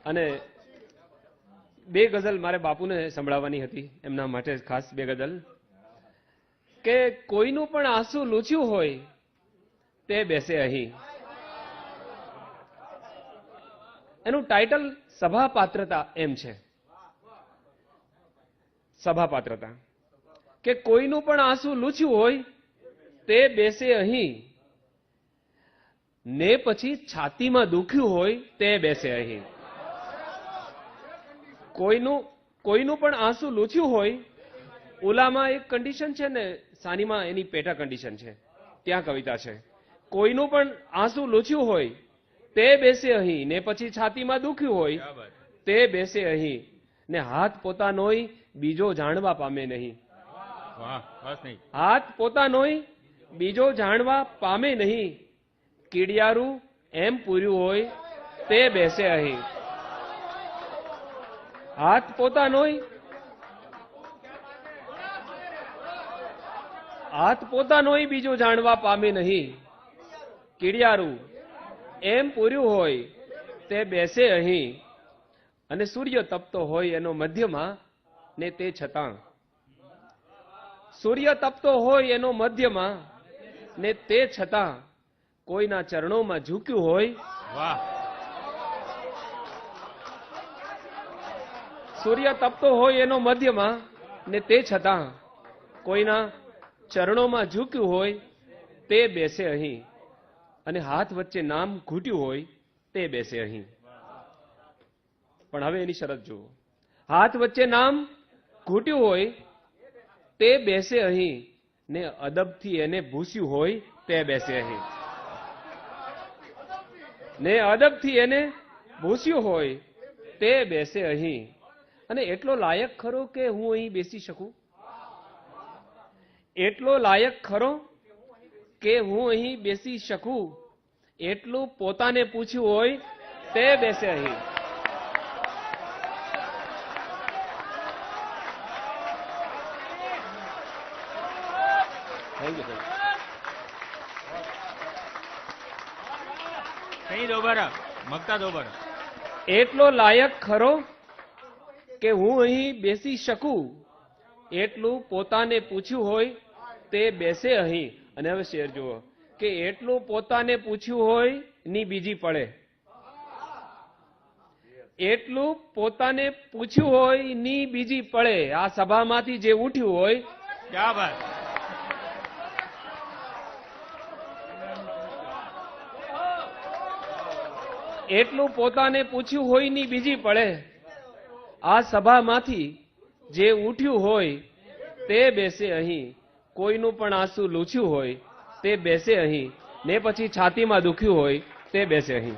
અને બે ગઝલ મારે બાપુને સંભળાવવાની હતી, એમના માટે ખાસ બે ગઝલ કે કોઈનું પણ આંસુ લૂછ્યું હોય તે બેસે અહીં. એનું ટાઇટલ સભાપાત્રતા એમ છે. સભાપાત્રતા કે કોઈનું પણ આંસુ લૂછ્યું હોય તે બેસે અહીં, ને પછી છાતીમાં દુખ્યું હોય તે બેસે અહીં. કોઈનું પણ આંસુ લૂછ્યું હોય, ઓલામાં એક કન્ડિશન છે ને, સાનીમાં એની પેટા કન્ડિશન છે, ત્યાં કવિતા છે. કોઈનું પણ આંસુ લૂછ્યું હોય તે બેસે અહીં, ને પછી છાતીમાં દુખ્યું હોય તે બેસે અહીં, ને હાથ પોતાનોય બીજો જાણવા પામે નહીં. હાથ પોતાનોય બીજો જાણવા પામે નહીં, કીડિયારું એમ પૂર્યું હોય તે બેસે અહીં. હાથ પોતાનોય બીજો જાણવા પામે નહીં, કીડિયારું એમ પૂર્યું હોય તે બેસે અહીં. અને સૂર્ય તપતો હોય એનો મધ્યમાં, ને તે છતાં સૂર્ય તપતો હોય એનો મધ્યમાં, ને તે છતાં કોઈના ચરણોમાં ઝૂક્યું હોય. વાહ. સૂર્ય તપતો હોય એનો મધ્યમાં, ને તે છતાં કોઈના ચરણોમાં ઝૂક્યું હોય તે બેસે અહીં. અને હાથ વચ્ચે નામ ઘૂંટ્યું હોય તે બેસે અહીં. પણ હવે એની શરત જુઓ. હાથ વચ્ચે નામ ઘૂંટ્યું હોય તે બેસે અહીં, ને અદબથી એને ભૂસ્યું હોય તે બેસે અહીં. ને અદબથી એને ભૂસ્યું હોય તે બેસે અહીં. અને એટલો લાયક ખરો કે હું અહીં બેસી શકું? એટલો લાયક ખરો કે હું અહીં બેસી શકું? એટલું પોતાને પૂછ્યું હોય તે બેસે અહીં. એટલો લાયક ખરો કે હું અહીં બેસી શકું? એટલું પોતાને પૂછ્યું હોય તે બેસે અહીં. અને હવે શેર જુઓ કે એટલું પોતાને પૂછ્યું હોય ની બીજી પડે. એટલું પોતાને પૂછ્યું હોય ની બીજી પડે. આ સભામાંથી જે ઉઠ્યું હોય, ક્યાં વાત. એટલું પોતાને પૂછ્યું હોય ની બીજી પડે. આ સભામાંથી જે ઉઠ્યું હોય તે બેસે અહીં. કોઈનું પણ આંસુ લૂછ્યું હોય તે બેસે અહીં, ને પછી છાતીમાં દુખ્યું હોય તે બેસે અહીં.